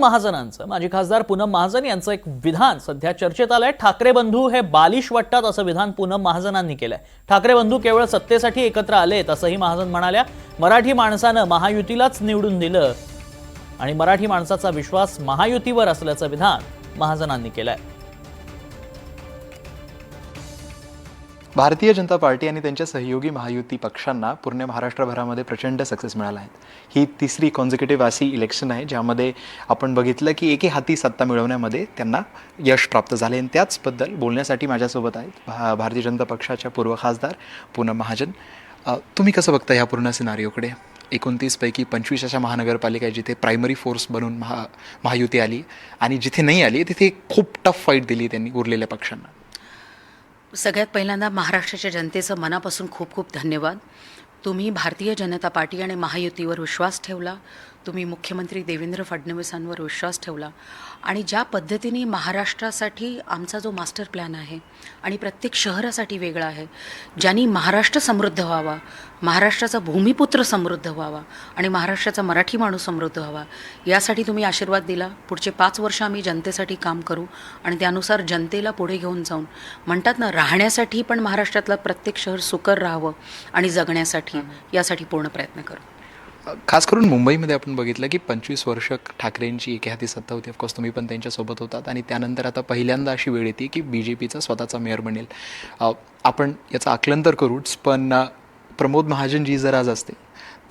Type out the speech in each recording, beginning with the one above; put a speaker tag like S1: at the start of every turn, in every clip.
S1: महाजनांचं माजी खासदार पूनम महाजन यांचं एक विधान सध्या चर्चेत आलंय। ठाकरे बंधू हे बालिश वाटतात असं विधान पूनम महाजनांनी केलंय। ठाकरे बंधू केवळ सत्तेसाठी एकत्र आलेत असंही महाजन म्हणाल्या। मराठी माणसानं महायुतीलाच निवडून दिलं आणि मराठी माणसाचा विश्वास महायुतीवर असल्याचं विधान महाजनांनी केलंय।
S2: भारतीय जनता पार्टी आणि त्यांच्या सहयोगी महायुती पक्षांना पूर्ण महाराष्ट्रभरामध्ये प्रचंड सक्सेस मिळाला आहे। ही तिसरी कॉन्झिक्युटिव्ह अशी इलेक्शन आहे ज्यामध्ये आपण बघितलं की एके हाती सत्ता मिळवण्यामध्ये त्यांना यश प्राप्त झाले आणि त्याचबद्दल बोलण्यासाठी माझ्यासोबत आहेत भारतीय जनता पक्षाच्या पूर्व खासदार पूनम महाजन। तुम्ही कसं बघता ह्या पूर्ण सिनारिओकडे? 29 पैकी 25 अशा महानगरपालिका आहे जिथे प्रायमरी फोर्स बनून महायुती आली आणि जिथे नाही आली तिथे खूप टफ फाईट दिली त्यांनी उरलेल्या पक्षांना।
S3: सगळ्यात पहिल्यांदा महाराष्ट्राच्या जनतेचं मनापासून खूप खूप धन्यवाद। तुम्ही भारतीय जनता पार्टी आणि महायुतीवर विश्वास ठेवला, तुम्ही मुख्यमंत्री देवेंद्र फडणवीसांवर विश्वास ठेवला आणि ज्या पद्धतीने महाराष्ट्रासाठी आमचा जो मास्टर प्लॅन आहे आणि प्रत्येक शहरासाठी वेगळा आहे, ज्यांनी महाराष्ट्र समृद्ध व्हावा, महाराष्ट्राचा भूमिपुत्र समृद्ध व्हावा आणि महाराष्ट्राचा मराठी माणूस समृद्ध व्हावा, यासाठी तुम्ही आशीर्वाद दिला। पुढचे 5 वर्ष आम्ही जनतेसाठी काम करू आणि त्यानुसार जनतेला पुढे घेऊन जाऊन म्हणतात ना, राहण्यासाठी पण महाराष्ट्रातलं प्रत्येक शहर सुकर राहावं आणि जगण्यासाठी यासाठी पूर्ण प्रयत्न करू।
S2: खास करून मुंबईमध्ये आपण बघितलं की 25 वर्ष ठाकरेंची एके हाती सत्ता होती। ऑफकोर्स तुम्ही पण त्यांच्यासोबत होतात आणि त्यानंतर आता पहिल्यांदा अशी वेळ येते की BJPचा स्वतःचा मेयर बनेल। आपण याचं आकलन तर करूच, पण प्रमोद महाजनजी जर आज असते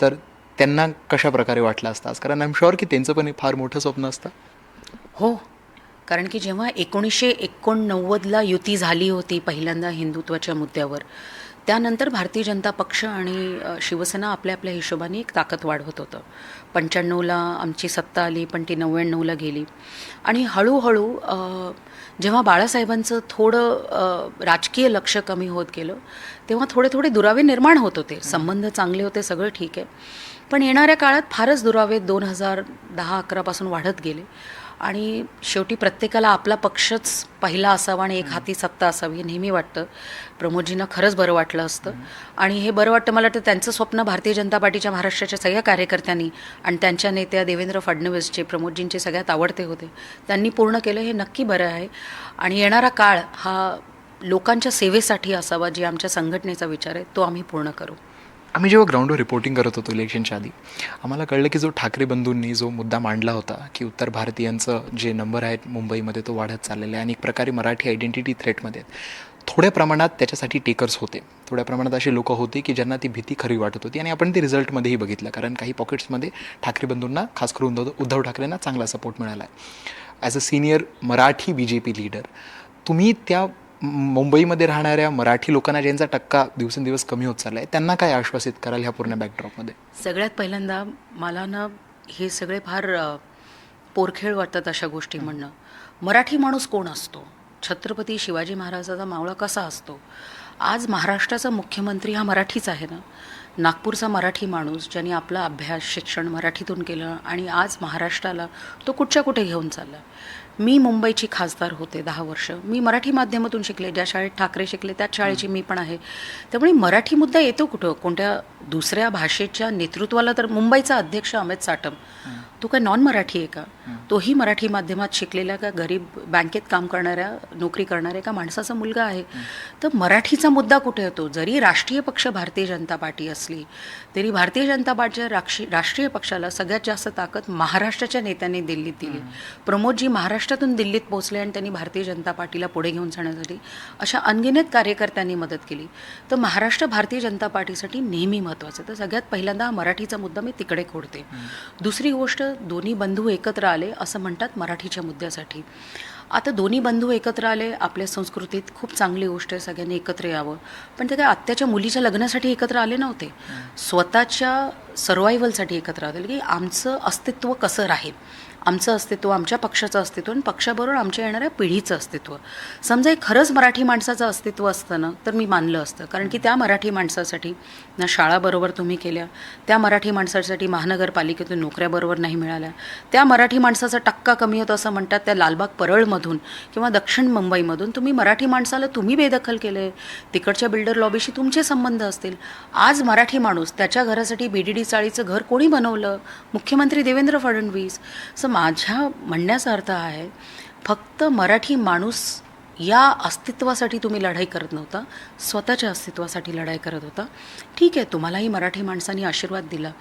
S2: तर त्यांना कशा प्रकारे वाटलं असतं आज? कारण आय एम शुअर की त्यांचं पण फार मोठं स्वप्न असतं।
S3: हो, कारण की जेव्हा 1989ला युती झाली होती पहिल्यांदा हिंदुत्वाच्या मुद्द्यावर, त्यानंतर भारतीय जनता पक्ष आणि शिवसेना आपल्या आपल्या हिशोबाने एक ताकद वाढवत होतं। 95ला आमची सत्ता आली, पण ती 99ला गेली आणि हळूहळू जेव्हा बाळासाहेबांचं थोडं राजकीय लक्ष कमी होत गेलं तेव्हा थोडे थोडे दुरावे निर्माण होत होते। संबंध चांगले होते, सगळं ठीक आहे, पण येणाऱ्या काळात फारच दुरावे 2010-11 पासून वाढत गेले आणि शेवटी प्रत्येकाला आपला पक्षच पहिला असावा आणि एक हाती सत्ता असावी नेहमी वाटतं। प्रमोदजींना खरंच बरं वाटलं असतं आणि हे बरं वाटतं मला वाटतं त्यांचं स्वप्न भारतीय जनता पार्टीच्या महाराष्ट्राच्या सगळ्या कार्यकर्त्यांनी आणि त्यांच्या नेत्या देवेंद्र फडणवीसचे, प्रमोदजींचे सगळ्यात आवडते होते, त्यांनी पूर्ण केलं, हे नक्की बरं आहे। आणि येणारा काळ हा लोकांच्या सेवेसाठी असावा, जे आमच्या संघटनेचा विचार आहे तो आम्ही पूर्ण करू।
S2: आम्ही जेव्हा ग्राउंडवर रिपोर्टिंग करत होतो इलेक्शनच्या आधी, आम्हाला कळलं की जो ठाकरे बंधूंनी जो मुद्दा मांडला होता की उत्तर भारतीयांचं जे नंबर आहेत मुंबईमध्ये तो वाढत चाललेला आहे आणि एक प्रकारे मराठी आयडेंटिटी थ्रेटमध्ये आहेत, थोड्या प्रमाणात त्याच्यासाठी टेकर्स होते, थोड्या प्रमाणात असे लोक होते की ज्यांना ती भीती खरी वाटत होती आणि आपण ते रिझल्टमध्येही बघितलं। कारण काही पॉकेट्समध्ये ठाकरे बंधूंना, खास करून उद्धव ठाकरेंना चांगला सपोर्ट मिळाला आहे। As a senior Marathi BJP leader, तुम्ही त्या मुंबईमध्ये राहणाऱ्या मराठी लोकांना ज्यांचा टक्का दिवसेंदिवस कमी होत चालला आहे त्यांना काय आश्वासित कराल ह्या पूर्ण बॅकड्रॉपमध्ये?
S3: सगळ्यात पहिल्यांदा मला ना हे सगळे फार पोरखेळ वाटतात अशा गोष्टी म्हणणं। मराठी माणूस कोण असतो? छत्रपती शिवाजी महाराजाचा मावळा कसा असतो? आज महाराष्ट्राचा मुख्यमंत्री हा मराठीच आहे ना। नागपूरचा मराठी माणूस ज्यांनी आपला अभ्यास शिक्षण मराठीतून केलं आणि आज महाराष्ट्राला तो कुठच्या कुठे घेऊन चालला। मी मुंबईची खासदार होते 10 वर्ष, मी मराठी माध्यमातून शिकले, ज्या शाळेत ठाकरे शिकले त्याच शाळेची मी पण आहे। त्यामुळे मराठी मुद्दा येतो कुठं? कोणत्या दुसऱ्या भाषेच्या नेतृत्वाला तर मुंबईचा अध्यक्ष अमित साटम, तो काय नॉन मराठी आहे का? तोही मराठी माध्यमात शिकलेला का गरीब बँकेत काम करणाऱ्या, नोकरी करणाऱ्या का माणसाचा मुलगा आहे? तर मराठीचा मुद्दा कुठे येतो? जरी राष्ट्रीय पक्ष भारतीय जनता पार्टी असली तरी भारतीय जनता पार्टीच्या राष्ट्रीय पक्षाला सगळ्यात जास्त ताकद महाराष्ट्राच्या नेत्यांनी दिल्लीत दिली। प्रमोदजी महाराष्ट्रातून दिल्लीत पोहोचले आणि त्यांनी भारतीय जनता पार्टीला पुढे घेऊन जाण्यासाठी अशा अनगिनत कार्यकर्त्यांनी मदत केली। तर महाराष्ट्र भारतीय जनता पार्टीसाठी नेहमी महत्त्वाचं। तर सगळ्यात पहिल्यांदा मराठीचा मुद्दा मी तिकडे खोडते। दुसरी गोष्ट, दोन्ही बंधू एकत्र आले असं म्हणतात मराठीच्या मुद्द्यासाठी। आता दोन्ही बंधू एकत्र आले, आपल्या संस्कृतीत खूप चांगली गोष्ट आहे, सगळ्यांनी एकत्र यावं, पण ते काय आत्याच्या मुलीच्या लग्नासाठी एकत्र आले नव्हते, स्वतःच्या सर्वायवलसाठी एकत्र आले की आमचं अस्तित्व कसं राहील, आमचं अस्तित्व, आमच्या पक्षाचं अस्तित्व आणि पक्षाबरोबर आमच्या येणाऱ्या पिढीचं अस्तित्व। समजा हे खरंच मराठी माणसाचं अस्तित्व असतं ना तर मी मानलं असतं, कारण की त्या मराठी माणसासाठी ना शाळाबरोबर तुम्ही केल्या, त्या मराठी माणसासाठी महानगरपालिकेतून नोकऱ्याबरोबर नाही मिळाल्या, त्या मराठी माणसाचा टक्का कमी होतं असं म्हणतात त्या लालबाग परळमधून किंवा दक्षिण मुंबईमधून तुम्ही मराठी माणसाला तुम्ही बेदखल केले, तिकडच्या बिल्डर लॉबीशी तुमचे संबंध असतील। आज मराठी माणूस त्याच्या घरासाठी BDD चाळीचं घर कोणी बनवलं? मुख्यमंत्री देवेंद्र फडणवीस। माझ्या म्हणण्याचा अर्थ आहे, फक्त मराठी माणूस या अस्तित्वासाठी तुम्ही लढाई करत नव्हता, स्वतःच्या अस्तित्वासाठी लढाई करत होता. ठीक आहे, तुम्हालाही मराठी माणसांनी आशीर्वाद दिला,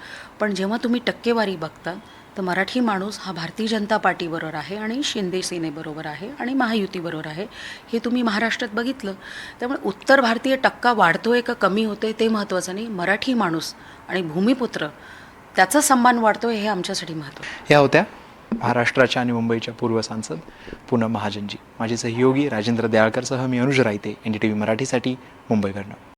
S3: पण जेव्हा तुम्ही टक्केवारी बघता तर मराठी माणूस हा भारतीय जनता पार्टीबरोबर आहे आणि शिंदे सेनेबरोबर आहे आणि महायुतीबरोबर आहे. हे तुम्ही महाराष्ट्रात बघितलं. त्यामुळे उत्तर भारतीय टक्का वाढतोय का कमी होतोय ते महत्त्वाचं नाही, मराठी माणूस आणि भूमिपुत्र त्याचा सन्मान वाढतोय हे आमच्यासाठी महत्त्वाचं.
S2: ह्या होत्या महाराष्ट्राच्या आणि मुंबईच्या पूर्व सांसद पूनम महाजनजी. माझे सहयोगी राजेंद्र दयाळकरसह मी अनुज रायते, NDTV मराठीसाठी मुंबईकडनं.